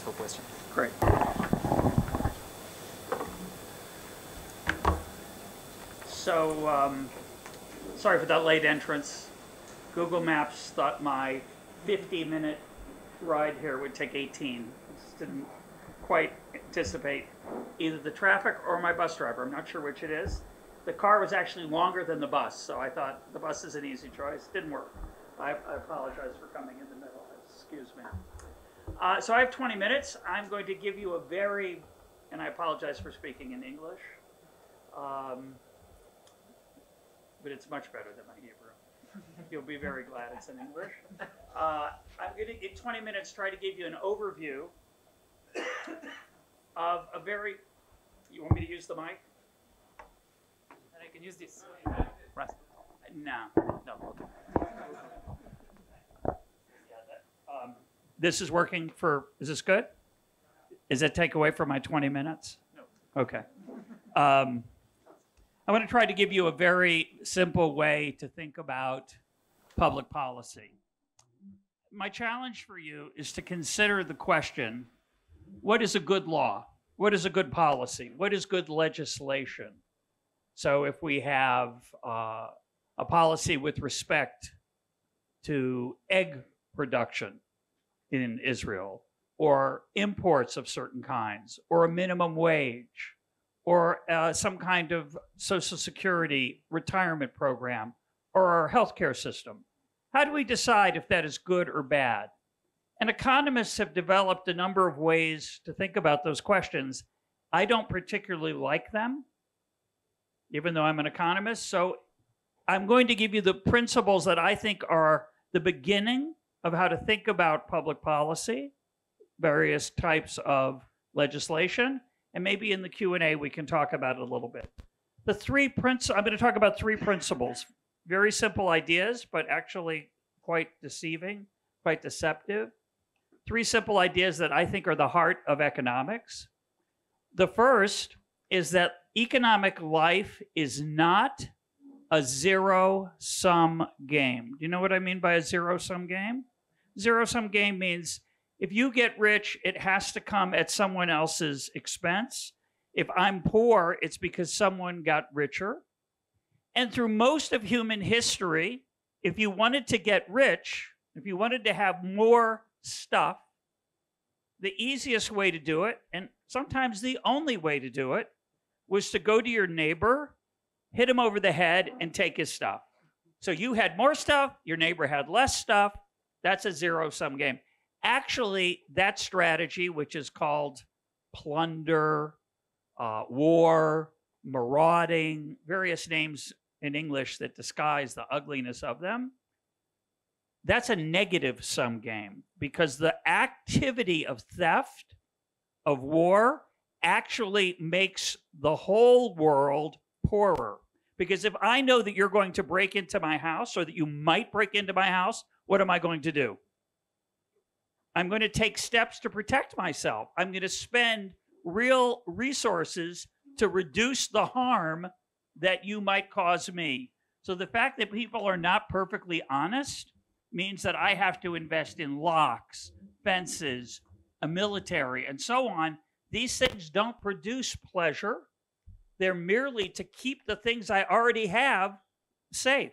chance for questions. Great. So, sorry for that late entrance. Google Maps thought my 50-minute ride here would take 18. Just didn't quite anticipate either the traffic or my bus driver. I'm not sure which it is. The car was actually longer than the bus, so I thought the bus is an easy choice. Didn't work. I apologize for coming in the middle. Excuse me. So I have 20 minutes. I'm going to give you a very, and I apologize for speaking in English, but it's much better than my Hebrew. You'll be very glad it's in English. I'm going to, in 20 minutes, try to give you an overview of a very, you want me to use the mic? And I can use this. Right. No, okay. This is working for, is this good? Does that take away from my 20 minutes? No. Okay. I want to try to give you a very simple way to think about public policy. My challenge for you is to consider the question, what is a good law? What is a good policy? What is good legislation? So if we have a policy with respect to egg production in Israel, or imports of certain kinds, or a minimum wage, or some kind of Social Security retirement program, or our healthcare system. How do we decide if that is good or bad? And economists have developed a number of ways to think about those questions. I don't particularly like them, even though I'm an economist. So I'm going to give you the principles that I think are the beginning of how to think about public policy, various types of legislation, and maybe in the Q&A we can talk about it a little bit. I'm going to talk about three principles, very simple ideas, but actually quite deceiving, quite deceptive. Three simple ideas that I think are the heart of economics. The first is that economic life is not a zero-sum game. Do you know what I mean by a zero-sum game? Zero-sum game means if you get rich, it has to come at someone else's expense. If I'm poor, it's because someone got richer. And through most of human history, if you wanted to get rich, if you wanted to have more stuff, the easiest way to do it, and sometimes the only way to do it, was to go to your neighbor, hit him over the head, and take his stuff. So you had more stuff, your neighbor had less stuff. That's a zero-sum game. Actually, that strategy, which is called plunder, war, marauding, various names in English that disguise the ugliness of them, that's a negative-sum game because the activity of theft, of war, actually makes the whole world poorer. Because if I know that you're going to break into my house or that you might break into my house, what am I going to do? I'm going to take steps to protect myself. I'm going to spend real resources to reduce the harm that you might cause me. So the fact that people are not perfectly honest means that I have to invest in locks, fences, a military, and so on. These things don't produce pleasure. They're merely to keep the things I already have safe.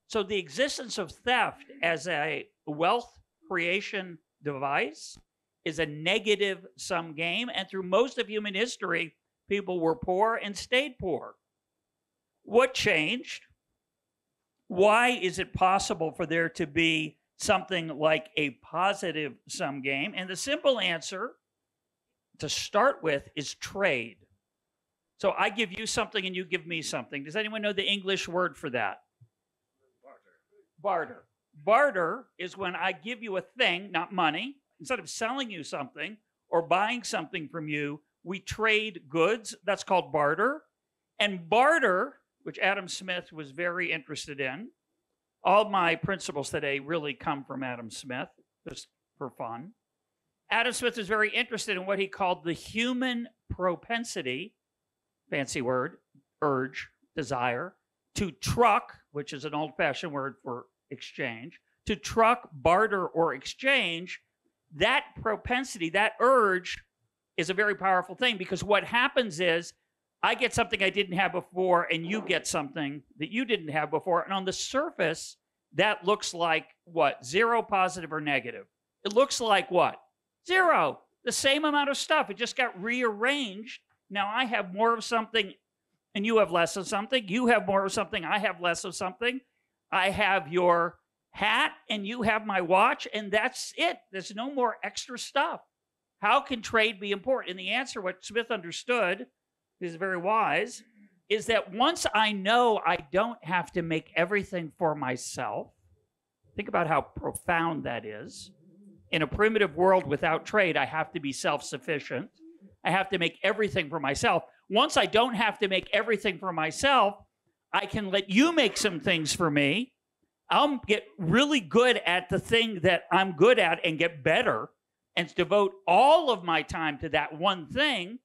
So the existence of theft as a wealth creation device is a negative-sum game. And through most of human history, people were poor and stayed poor. What changed? Why is it possible for there to be something like a positive-sum game? And the simple answer to start with is trade. So I give you something and you give me something. Does anyone know the English word for that? Barter. Barter is when I give you a thing, not money. Instead of selling you something or buying something from you, we trade goods. That's called barter. And barter, which Adam Smith was very interested in, all my principles today really come from Adam Smith, just for fun. Adam Smith was very interested in what he called the human propensity, fancy word, urge, desire, to truck, which is an old-fashioned word for exchange, to truck, barter, or exchange that propensity, that urge is a very powerful thing, because what happens is I get something I didn't have before and you get something that you didn't have before. And on the surface, that looks like what? 0, positive or negative? It looks like what? 0. The same amount of stuff. It just got rearranged. Now I have more of something and you have less of something. You have more of something. I have less of something. I have your hat and you have my watch, and that's it. There's no more extra stuff. How can trade be important? And the answer, what Smith understood, is very wise, is that once I know I don't have to make everything for myself, think about how profound that is. In a primitive world without trade, I have to be self-sufficient. I have to make everything for myself. Once I don't have to make everything for myself, I can let you make some things for me. I'll get really good at the thing that I'm good at and get better and devote all of my time to that one thing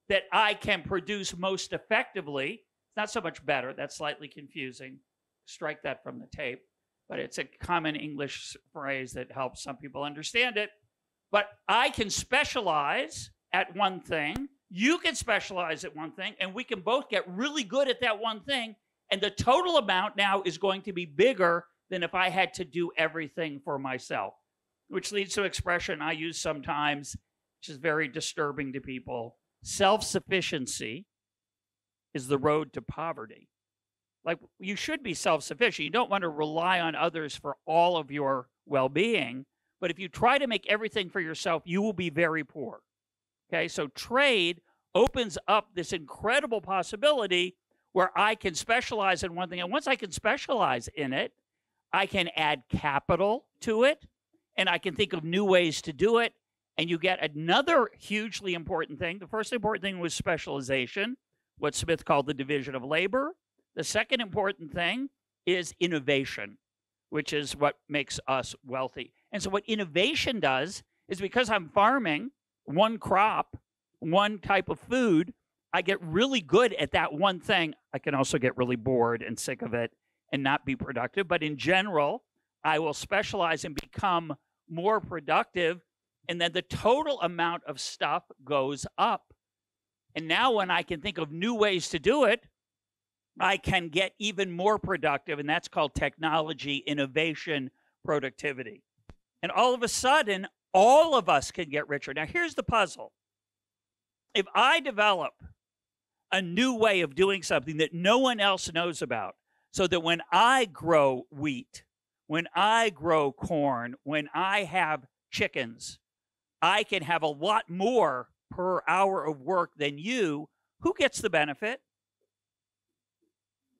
that I can produce most effectively. It's not so much better. That's slightly confusing. Strike that from the tape. But it's a common English phrase that helps some people understand it. But I can specialize at one thing. You can specialize at one thing. And we can both get really good at that one thing. And the total amount now is going to be bigger than if I had to do everything for myself. Which leads to an expression I use sometimes, which is very disturbing to people. Self-sufficiency is the road to poverty. Like, you should be self-sufficient. You don't want to rely on others for all of your well-being. But if you try to make everything for yourself, you will be very poor. Okay, so trade opens up this incredible possibility where I can specialize in one thing. And once I can specialize in it, I can add capital to it, and I can think of new ways to do it. And you get another hugely important thing. The first important thing was specialization, what Smith called the division of labor. The second important thing is innovation, which is what makes us wealthy. And so what innovation does is, because I'm farming one crop, one type of food, I get really good at that one thing. I can also get really bored and sick of it and not be productive. But in general, I will specialize and become more productive. And then the total amount of stuff goes up. And now when I can think of new ways to do it, I can get even more productive. And that's called technology, innovation, productivity. And all of a sudden, all of us can get richer. Now, here's the puzzle. If I develop a new way of doing something that no one else knows about, so that when I grow wheat, when I grow corn, when I have chickens, I can have a lot more per hour of work than you, who gets the benefit?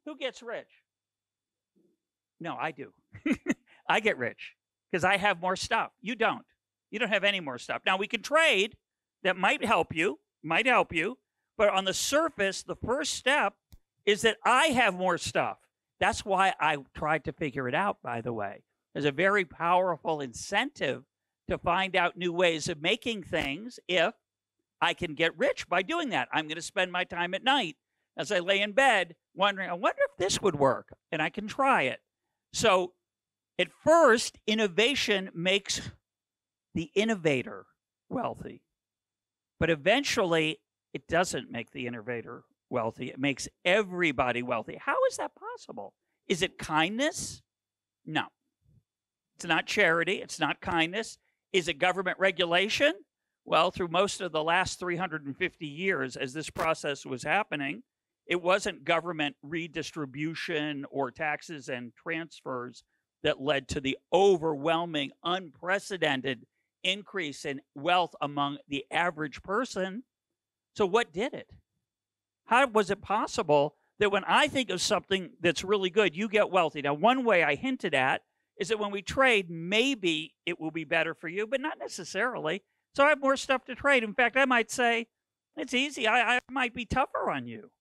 Who gets rich? No, I do. I get rich because I have more stuff. You don't. You don't have any more stuff. Now, we can trade. That might help you, but on the surface, the first step is that I have more stuff. That's why I tried to figure it out, by the way. There's a very powerful incentive to find out new ways of making things if I can get rich by doing that. I'm going to spend my time at night as I lay in bed wondering, I wonder if this would work, and I can try it. So at first, innovation makes the innovator wealthy. But eventually, it doesn't make the innovator wealthy. It makes everybody wealthy. How is that possible? Is it kindness? No. It's not charity. It's not kindness. Is it government regulation? Well, through most of the last 350 years, as this process was happening, it wasn't government redistribution or taxes and transfers that led to the overwhelming, unprecedented increase in wealth among the average person. So what did it? How was it possible that when I think of something that's really good, you get wealthy? Now, one way I hinted at is that when we trade, maybe it will be better for you, but not necessarily. So I have more stuff to trade. In fact, I might say, it's easy. I might be tougher on you.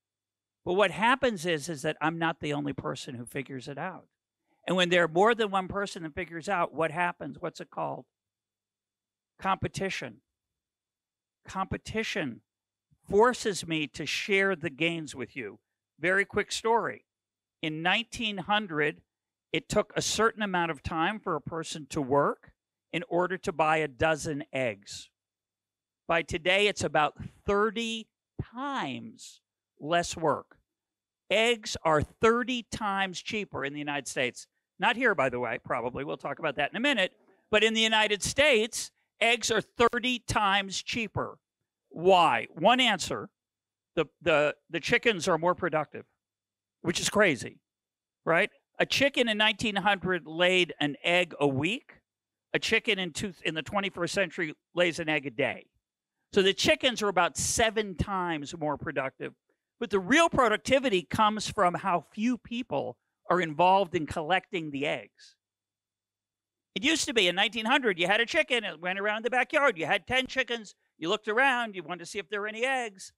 But what happens is that I'm not the only person who figures it out. And when there are more than one person that figures out, what happens? What's it called? Competition. Competition forces me to share the gains with you. Very quick story. In 1900, it took a certain amount of time for a person to work. in order to buy a dozen eggs. By today, it's about 30 times less work. Eggs are 30 times cheaper in the United States. Not here, by the way, probably. We'll talk about that in a minute. But in the United States, eggs are 30 times cheaper. Why? One answer, the chickens are more productive, which is crazy, right? A chicken in 1900 laid an egg a week. A chicken in the 21st century lays an egg a day. So the chickens are about 7 times more productive. But the real productivity comes from how few people are involved in collecting the eggs. It used to be in 1900, you had a chicken, it went around the backyard. You had 10 chickens, you looked around, you wanted to see if there were any eggs.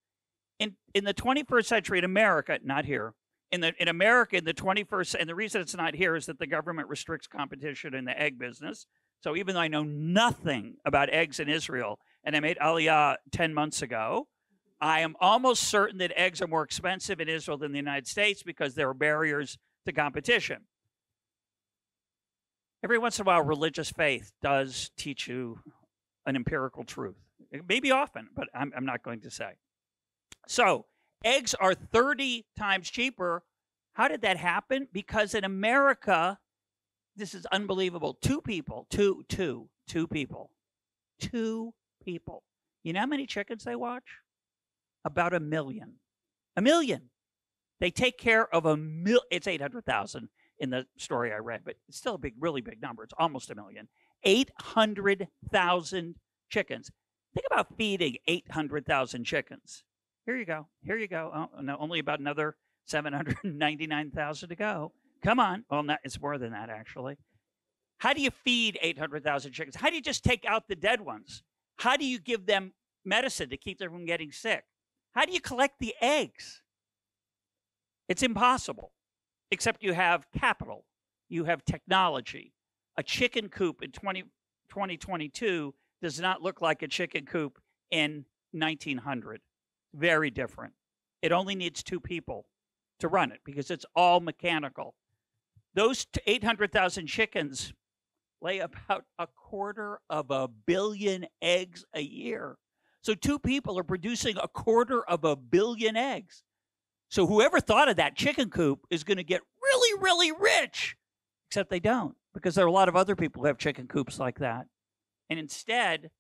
In the 21st century in America, not here, in America in the 21st, and the reason it's not here is that the government restricts competition in the egg business. So even though I know nothing about eggs in Israel, and I made Aliyah 10 months ago, I am almost certain that eggs are more expensive in Israel than the United States because there are barriers to competition. Every once in a while, religious faith does teach you an empirical truth. Maybe often, but I'm not going to say. So eggs are 30 times cheaper. How did that happen? Because in America, this is unbelievable. Two people. You know how many chickens they watch? About 1 million. 1 million. They take care of it's 800,000 in the story I read, but it's still a really big number. It's almost 1 million. 800,000 chickens. Think about feeding 800,000 chickens. Here you go. Oh, no, only about another 799,000 to go. Come on. Well, it's more than that, actually. How do you feed 800,000 chickens? How do you just take out the dead ones? How do you give them medicine to keep them from getting sick? How do you collect the eggs? It's impossible, except you have capital. You have technology. A chicken coop in 2022 does not look like a chicken coop in 1900. Very different. It only needs 2 people to run it because it's all mechanical. Those 800,000 chickens lay about 250 million eggs a year. So 2 people are producing 250 million eggs. So whoever thought of that chicken coop is going to get really, really rich. Except they don't, because there are a lot of other people who have chicken coops like that. And instead,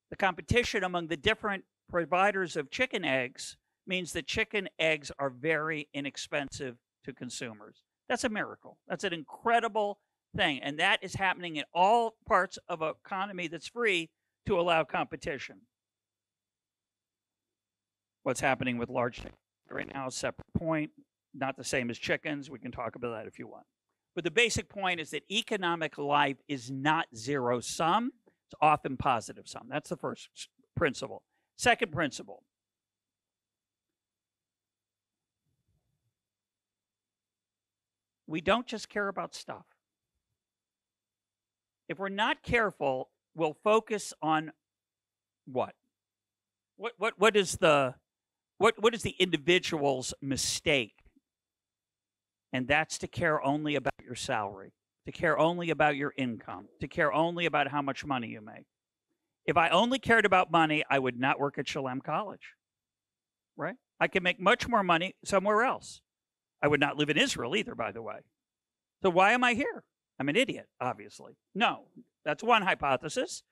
the competition among the different providers of chicken eggs means that chicken eggs are very inexpensive to consumers. That's a miracle. That's an incredible thing. And that is happening in all parts of an economy that's free to allow competition. What's happening with large chickens right now is a separate point. Not the same as chickens. We can talk about that if you want. But the basic point is that economic life is not zero sum. It's often positive sum. That's the first principle. Second principle. We don't just care about stuff. If we're not careful, we'll focus on what? What is the individual's mistake? And that's to care only about your salary, to care only about your income, to care only about how much money you make. If I only cared about money, I would not work at Shalem College, right? I could make much more money somewhere else. I would not live in Israel either, by the way. So why am I here? I'm an idiot, obviously. No, that's one hypothesis.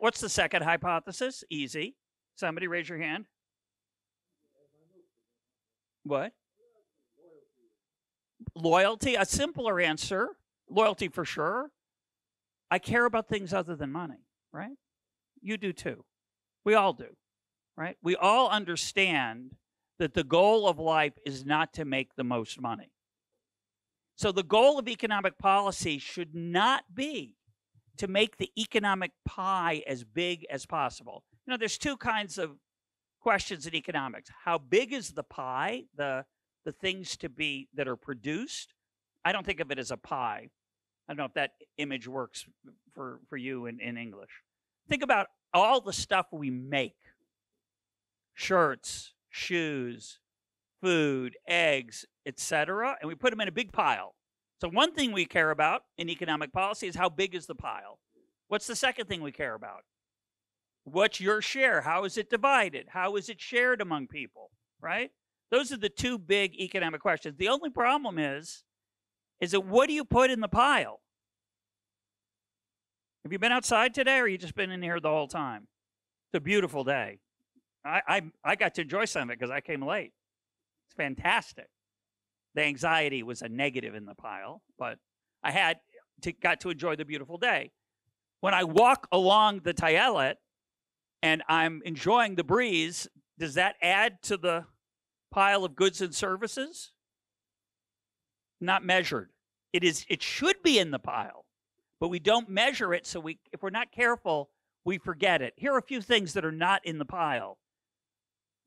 What's the second hypothesis? Easy. Somebody raise your hand. What? Loyalty, a simpler answer. Loyalty for sure. I care about things other than money, right? You do too. We all do, right? We all understand that the goal of life is not to make the most money. So the goal of economic policy should not be to make the economic pie as big as possible. You know, there's 2 kinds of questions in economics. How big is the pie, the things to be that are produced? I don't think of it as a pie. I don't know if that image works for you in English. Think about all the stuff we make. Shirts, shoes, food, eggs, etc. And we put them in a big pile. So one thing we care about in economic policy is how big is the pile? What's the second thing we care about? What's your share? How is it divided? How is it shared among people, right? Those are the two big economic questions. The only problem is that what do you put in the pile? Have you been outside today, or you just been in here the whole time? It's a beautiful day. I got to enjoy some of it because I came late. It's fantastic. The anxiety was a negative in the pile, but I got to enjoy the beautiful day. When I walk along the Tayellet and I'm enjoying the breeze, does that add to the pile of goods and services? Not measured. It should be in the pile, but we don't measure it, so if we're not careful, we forget it. Here are a few things that are not in the pile.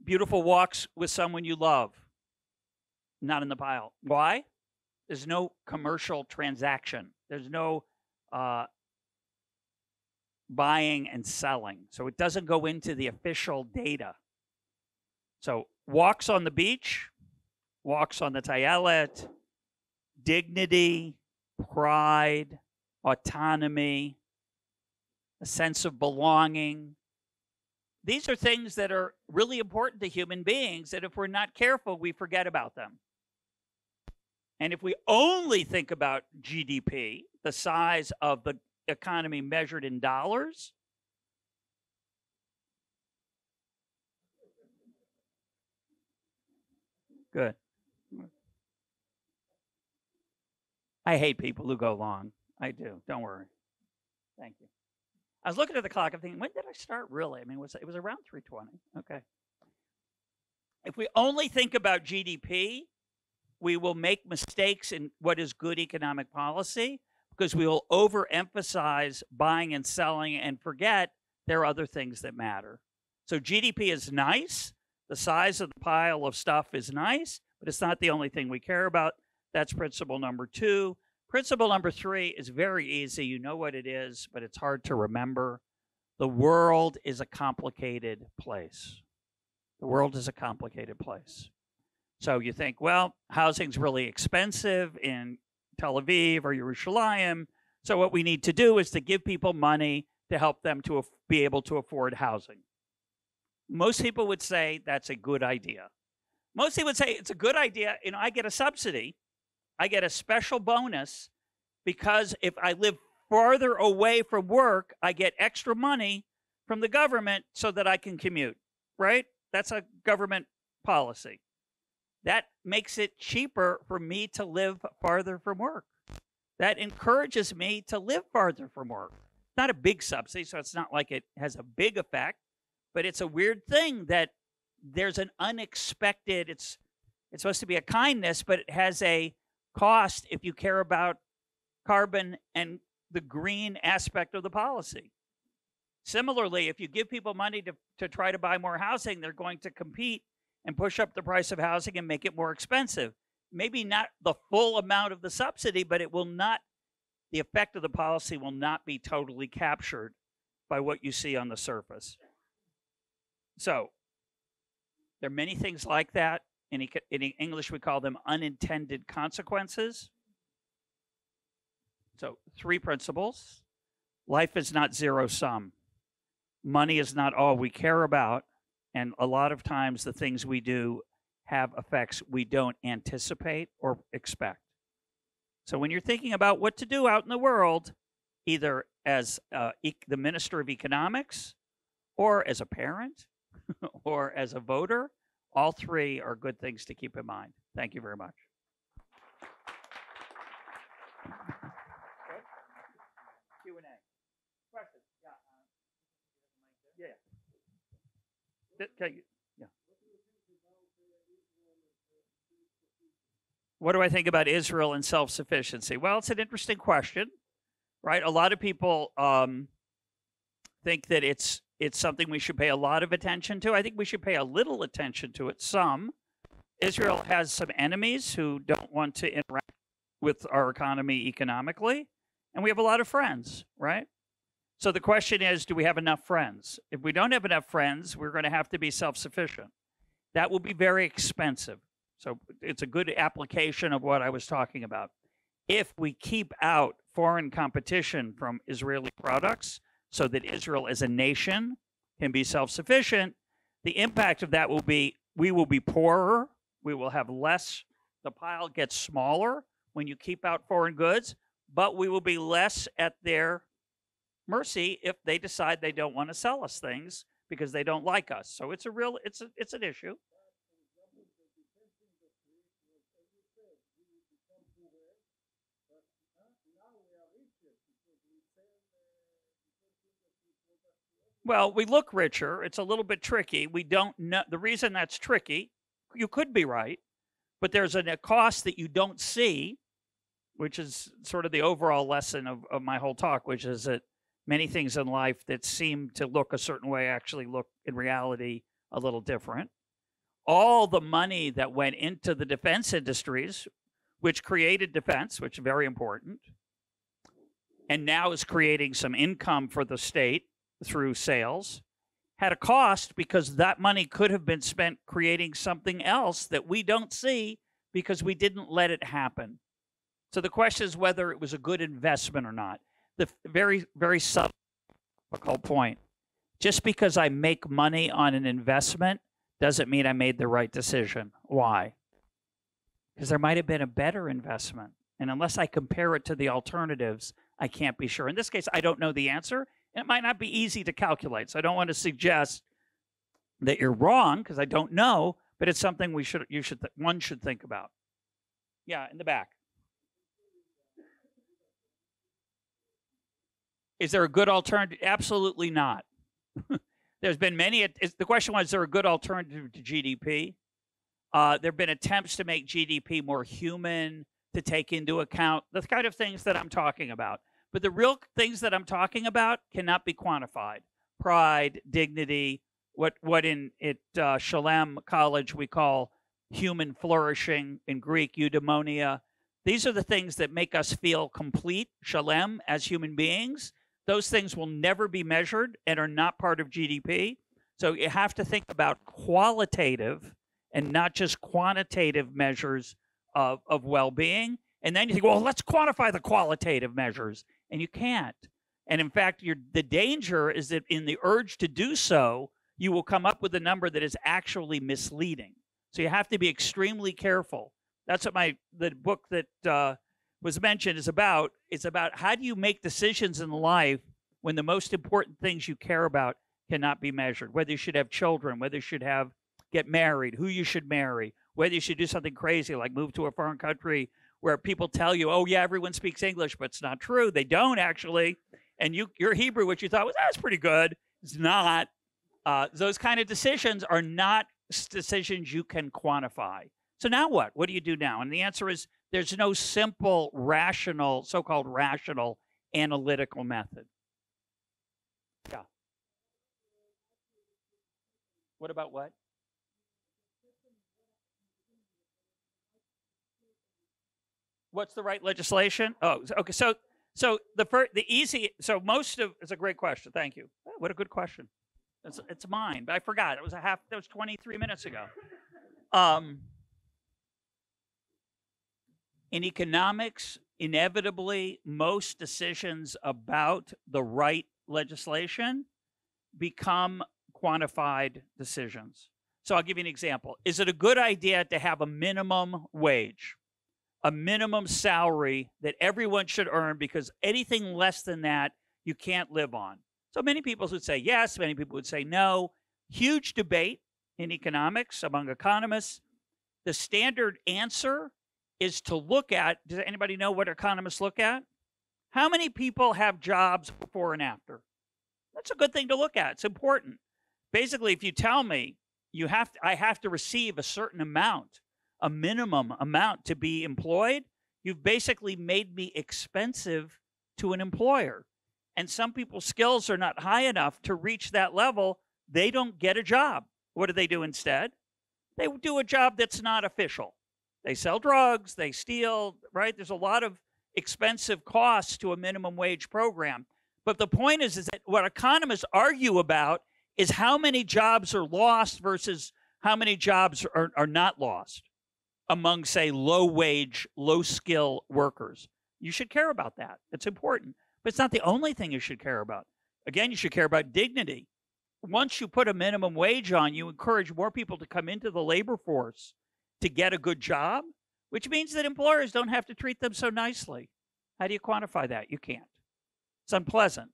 Beautiful walks with someone you love. Not in the pile. Why? There's no commercial transaction. There's no buying and selling. So it doesn't go into the official data. So walks on the beach, walks on the Tayellet, dignity, pride, autonomy, a sense of belonging. These are things that are really important to human beings, that if we're not careful, we forget about them. And if we only think about GDP, the size of the economy measured in dollars, good. I hate people who go long. I do. Don't worry. Thank you. I was looking at the clock. I'm thinking, when did I start really? I mean, it was around 3:20. Okay. If we only think about GDP, we will make mistakes in what is good economic policy, because we will overemphasize buying and selling and forget there are other things that matter. So GDP is nice. The size of the pile of stuff is nice, but it's not the only thing we care about. That's principle number 2. Principle number 3 is very easy. You know what it is, but it's hard to remember. The world is a complicated place. The world is a complicated place. So you think, well, housing's really expensive in Tel Aviv or Yerushalayim, so what we need to do is to give people money to help them to be able to afford housing. Most people would say that's a good idea. Most people would say it's a good idea. You know, I get a subsidy. I get a special bonus because if I live farther away from work, I get extra money from the government so that I can commute, right? That's a government policy. That makes it cheaper for me to live farther from work. That encourages me to live farther from work. Not a big subsidy, so it's not like it has a big effect, but it's a weird thing that there's an unexpected, it's supposed to be a kindness, but it has a cost if you care about carbon and the green aspect of the policy. Similarly, if you give people money to try to buy more housing, they're going to compete and push up the price of housing and make it more expensive. Maybe not the full amount of the subsidy, but it will not, the effect of the policy will not be totally captured by what you see on the surface. So there are many things like that. In English, we call them unintended consequences. So 3 principles. Life is not zero sum. Money is not all we care about. And a lot of times the things we do have effects we don't anticipate or expect. So when you're thinking about what to do out in the world, either as the Minister of Economics, or as a parent, or as a voter, all 3 are good things to keep in mind. Thank you very much. Q&A. Questions? Yeah. Yeah. What do I think about Israel and self-sufficiency? Well, it's an interesting question, right? A lot of people think that it's something we should pay a lot of attention to. I think we should pay a little attention to it, some. Israel has some enemies who don't want to interact with our economy economically, and we have a lot of friends, right? So the question is, do we have enough friends? If we don't have enough friends, we're going to have to be self-sufficient. That will be very expensive. So it's a good application of what I was talking about. If we keep out foreign competition from Israeli products so that Israel as a nation can be self-sufficient, the impact of that will be we will be poorer, we will have less, the pile gets smaller when you keep out foreign goods, but we will be less at their mercy if they decide they don't want to sell us things because they don't like us. So it's a real, it's an issue. Well, we look richer. It's a little bit tricky. We don't know. The reason that's tricky, you could be right, but there's a cost that you don't see, which is sort of the overall lesson of my whole talk, which is that many things in life that seem to look a certain way actually look in reality a little different. All the money that went into the defense industries, which created defense, which is very important, and now is creating some income for the state through sales, had a cost because that money could have been spent creating something else that we don't see because we didn't let it happen. So the question is whether it was a good investment or not. The very, very subtle point. Just because I make money on an investment doesn't mean I made the right decision. Why? Because there might have been a better investment. And unless I compare it to the alternatives, I can't be sure. In this case, I don't know the answer. It might not be easy to calculate. So I don't want to suggest that you're wrong because I don't know, but it's something one should think about. Yeah, in the back. Is there a good alternative? Absolutely not. There's been many. The question was, is there a good alternative to GDP? There have been attempts to make GDP more human, to take into account the kind of things that I'm talking about. But the real things that I'm talking about cannot be quantified. Pride, dignity, what in Shalem College we call human flourishing, in Greek, eudaimonia. These are the things that make us feel complete, Shalem, as human beings. Those things will never be measured and are not part of GDP. So you have to think about qualitative and not just quantitative measures of well-being. And then you think, well, let's quantify the qualitative measures. And you can't. And in fact, the danger is that in the urge to do so, you will come up with a number that is actually misleading. So you have to be extremely careful. That's what the book that was mentioned is about. It's about how do you make decisions in life when the most important things you care about cannot be measured. Whether you should have children, whether you should get married, who you should marry, whether you should do something crazy like move to a foreign country where people tell you, oh, yeah, everyone speaks English, but it's not true. They don't actually. And you're Hebrew, which you thought was, that's pretty good. It's not. Those kind of decisions are not decisions you can quantify. So now what? What do you do now? And the answer is there's no simple, rational, so-called rational, analytical method. Yeah. What about what? What's the right legislation? Oh, okay. So it's a great question. Thank you. Oh, what a good question. It's mine, but I forgot. That was 23 minutes ago. In economics, inevitably, most decisions about the right legislation become quantified decisions. So I'll give you an example. Is it a good idea to have a minimum wage? A minimum salary that everyone should earn, because anything less than that you can't live on. So many people would say yes, many people would say no. Huge debate in economics among economists. The standard answer is to look at, does anybody know what economists look at? How many people have jobs before and after? That's a good thing to look at. It's important. Basically, if you tell me I have to receive a certain amount, a minimum amount to be employed, you've basically made me expensive to an employer. And some people's skills are not high enough to reach that level. They don't get a job. What do they do instead? They do a job that's not official. They sell drugs, they steal, right? There's a lot of expensive costs to a minimum wage program. But the point is that what economists argue about is how many jobs are lost versus how many jobs are not lost among, say, low-wage, low-skill workers. You should care about that. It's important. But it's not the only thing you should care about. Again, you should care about dignity. Once you put a minimum wage on, you encourage more people to come into the labor force to get a good job, which means that employers don't have to treat them so nicely. How do you quantify that? You can't. It's unpleasant.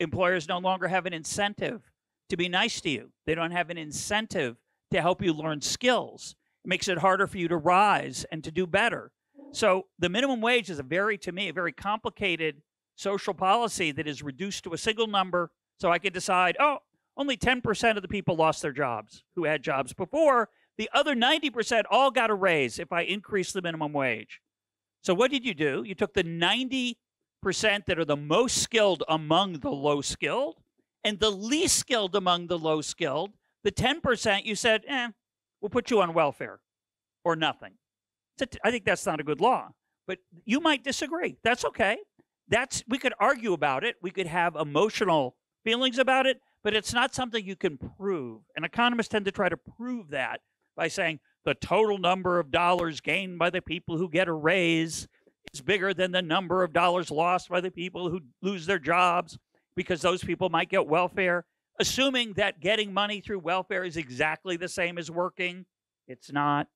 Employers no longer have an incentive to be nice to you. They don't have an incentive to help you learn skills. It makes it harder for you to rise and to do better. So the minimum wage is to me, a very complicated social policy that is reduced to a single number. So I can decide, oh, only 10% of the people lost their jobs who had jobs before. The other 90% all got a raise if I increase the minimum wage. So what did you do? You took the 90% that are the most skilled among the low skilled and the least skilled among the low skilled. The 10%, you said, we'll put you on welfare or nothing. I think that's not a good law. But you might disagree. That's okay. We could argue about it. We could have emotional feelings about it, but it's not something you can prove. And economists tend to try to prove that by saying the total number of dollars gained by the people who get a raise is bigger than the number of dollars lost by the people who lose their jobs because those people might get welfare. Assuming that getting money through welfare is exactly the same as working, it's not.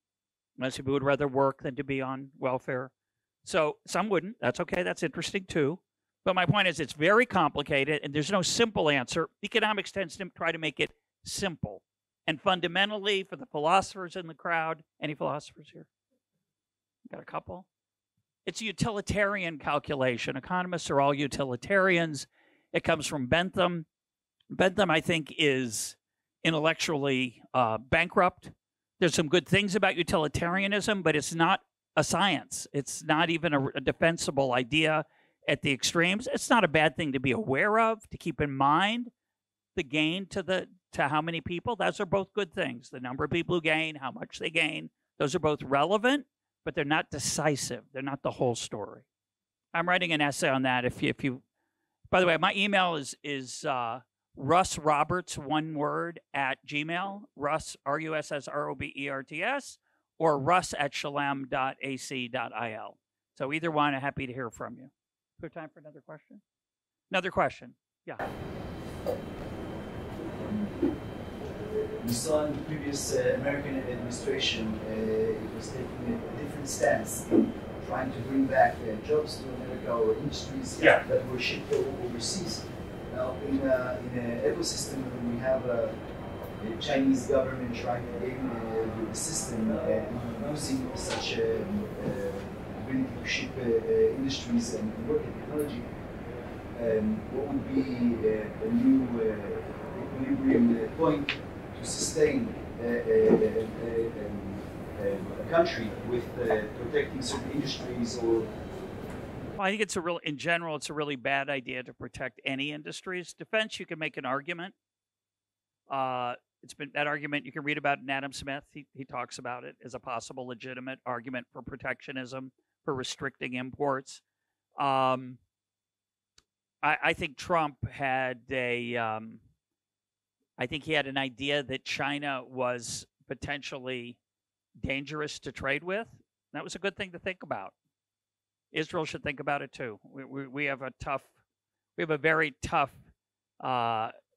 Most people would rather work than to be on welfare. So some wouldn't. That's okay. That's interesting too. But my point is it's very complicated and there's no simple answer. Economics tends to try to make it simple. And fundamentally, for the philosophers in the crowd, any philosophers here? Got a couple? It's a utilitarian calculation. Economists are all utilitarians. It comes from Bentham. Bentham, I think, is intellectually bankrupt. There's some good things about utilitarianism, but it's not a science. It's not even a defensible idea at the extremes. It's not a bad thing to be aware of, to keep in mind the gain to how many people. Those are both good things. The number of people who gain, how much they gain, those are both relevant, but they're not decisive. They're not the whole story. I'm writing an essay on that. If you by the way, my email is Russ Roberts, one word, @gmail. Russ, RUSSROBERTS, or russ@shalem.ac.il. So either one, I'm happy to hear from you. Do we have time for another question? Another question. Yeah. We saw in the previous American administration, it was taking a different stance in trying to bring back jobs to America or industries that were shipped overseas. Now, in an ecosystem, we have the Chinese government trying to game the system using such ability to ship industries and work in technology. What would be a new equilibrium point to sustain a country with protecting certain industries or? Well, I think in general, it's a really bad idea to protect any industries. Defense, you can make an argument. It's been that argument you can read about in Adam Smith. He talks about it as a possible legitimate argument for protectionism, for restricting imports. I think Trump had I think he had an idea that China was potentially dangerous to trade with. That was a good thing to think about. Israel should think about it too. We have a very tough,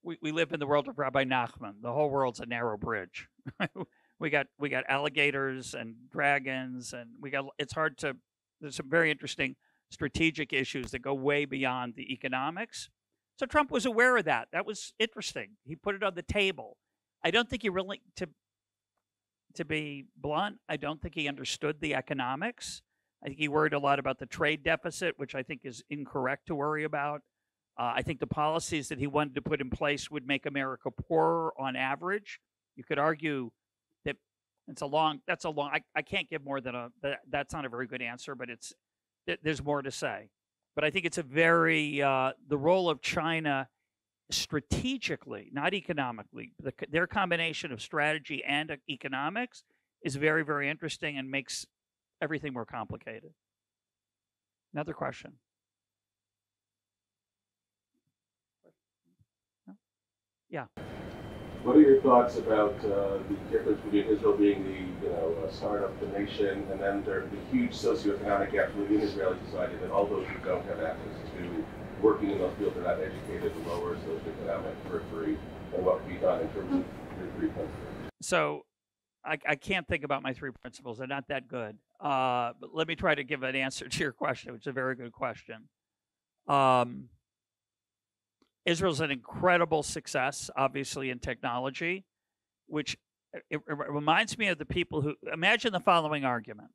we live in the world of Rabbi Nachman. The whole world's a narrow bridge. we got alligators and dragons, and there's some very interesting strategic issues that go way beyond the economics. So Trump was aware of that. That was interesting. He put it on the table. I don't think he really, to be blunt, I don't think he understood the economics. I think he worried a lot about the trade deficit, which I think is incorrect to worry about. I think the policies that he wanted to put in place would make America poorer on average. You could argue that I can't give more than that's not a very good answer, but there's more to say. But I think it's the role of China strategically, not economically, their combination of strategy and economics is very, very interesting and makes everything more complicated. Another question. No? Yeah. What are your thoughts about the difference between Israel being the startup, the nation, and then the huge socioeconomic gaps within Israeli society that all those who don't have access to working in those fields are not educated, the lower socioeconomic periphery, and what can be done in terms of your 3 principles? So I can't think about my 3 principles. They're not that good. But let me try to give an answer to your question, which is a very good question. Israel's an incredible success, obviously, in technology, which it reminds me of the people who, imagine the following argument.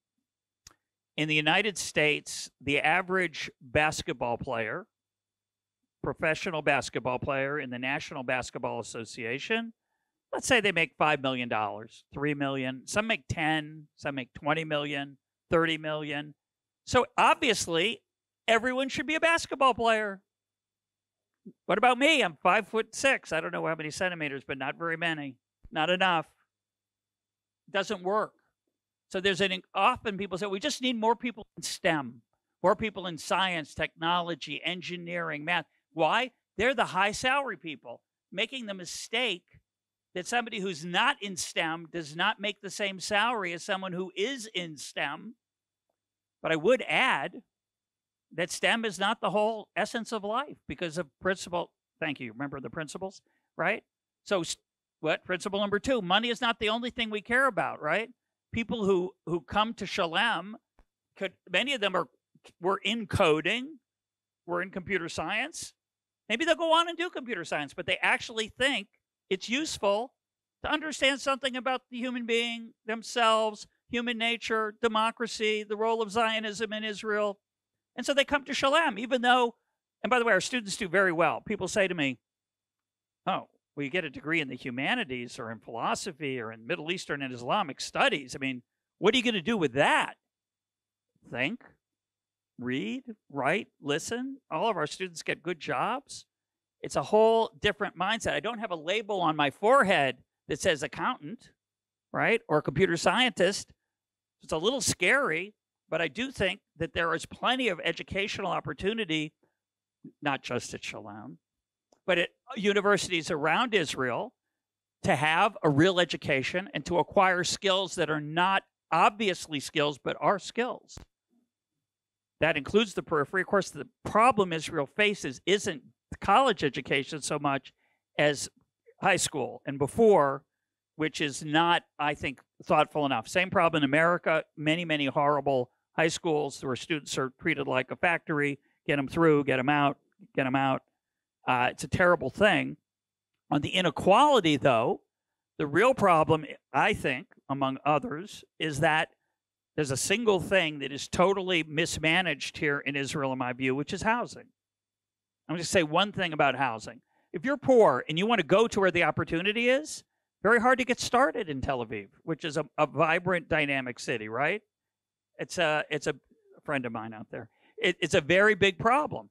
In the United States, the average basketball player, professional basketball player in the National Basketball Association, let's say they make $5 million, $3 million. Some make 10, some make 20 million, 30 million. So obviously, everyone should be a basketball player. What about me? I'm 5'6". I don't know how many centimeters, but not very many. Not enough. Doesn't work. So there's often people say, we just need more people in STEM, more people in science, technology, engineering, math. Why? They're the high salary people, making the mistake that somebody who's not in STEM does not make the same salary as someone who is in STEM. But I would add that STEM is not the whole essence of life because of principle. Thank you. Remember the principles, right? So what? Principle number 2, money is not the only thing we care about, right? People who come to Shalem, many of them were in coding, were in computer science. Maybe they'll go on and do computer science, but they actually think it's useful to understand something about the human being, themselves, human nature, democracy, the role of Zionism in Israel. And so they come to Shalem, even though, and by the way, our students do very well. People say to me, oh, well, you get a degree in the humanities or in philosophy or in Middle Eastern and Islamic studies. I mean, what are you going to do with that? Think, read, write, listen. All of our students get good jobs. It's a whole different mindset. I don't have a label on my forehead that says accountant, right, or computer scientist. It's a little scary, but I do think that there is plenty of educational opportunity, not just at Shalem, but at universities around Israel, to have a real education and to acquire skills that are not obviously skills, but are skills. That includes the periphery. Of course, the problem Israel faces isn't college education so much as high school and before, which is not, I think, thoughtful enough. Same problem in America. Many, many horrible high schools where students are treated like a factory. Get them through, get them out, get them out. It's a terrible thing. On the inequality, though, the real problem, I think, among others, is that there's a single thing that is totally mismanaged here in Israel, in my view, which is housing. I'm going to say one thing about housing. If you're poor and you want to go to where the opportunity is, very hard to get started in Tel Aviv, which is a vibrant, dynamic city, right? It's a friend of mine out there. It's a very big problem.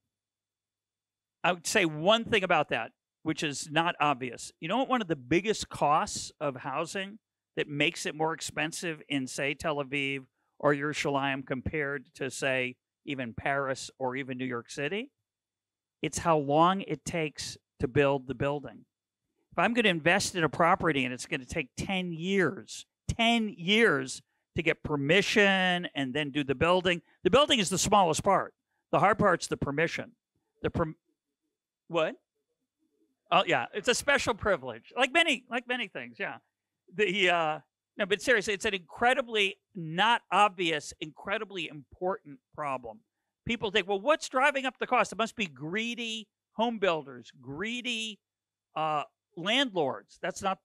I would say one thing about that, which is not obvious. You know what one of the biggest costs of housing that makes it more expensive in, say, Tel Aviv or Yerushalayim compared to, say, even Paris or even New York City? It's how long it takes to build the building. If I'm going to invest in a property and it's going to take 10 years to get permission and then do the building is the smallest part. The hard part's the permission. What? Oh, yeah, it's a special privilege, like many things, yeah. No, but seriously, it's an incredibly not obvious, incredibly important problem. People think, well, what's driving up the cost? It must be greedy home builders, greedy landlords. That's not,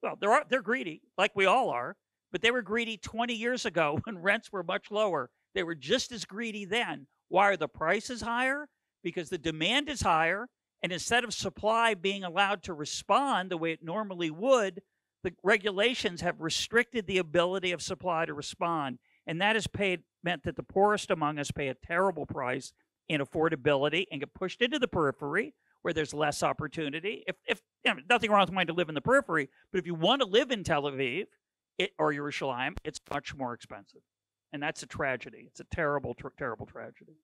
well, they're greedy, like we all are, but they were greedy 20 years ago when rents were much lower. They were just as greedy then. Why are the prices higher? Because the demand is higher, and instead of supply being allowed to respond the way it normally would, the regulations have restricted the ability of supply to respond. And that has meant that the poorest among us pay a terrible price in affordability and get pushed into the periphery where there's less opportunity. If nothing wrong with wanting to live in the periphery, but if you want to live in Tel Aviv or Yerushalayim, it's much more expensive. And that's a tragedy. It's a terrible, terrible tragedy.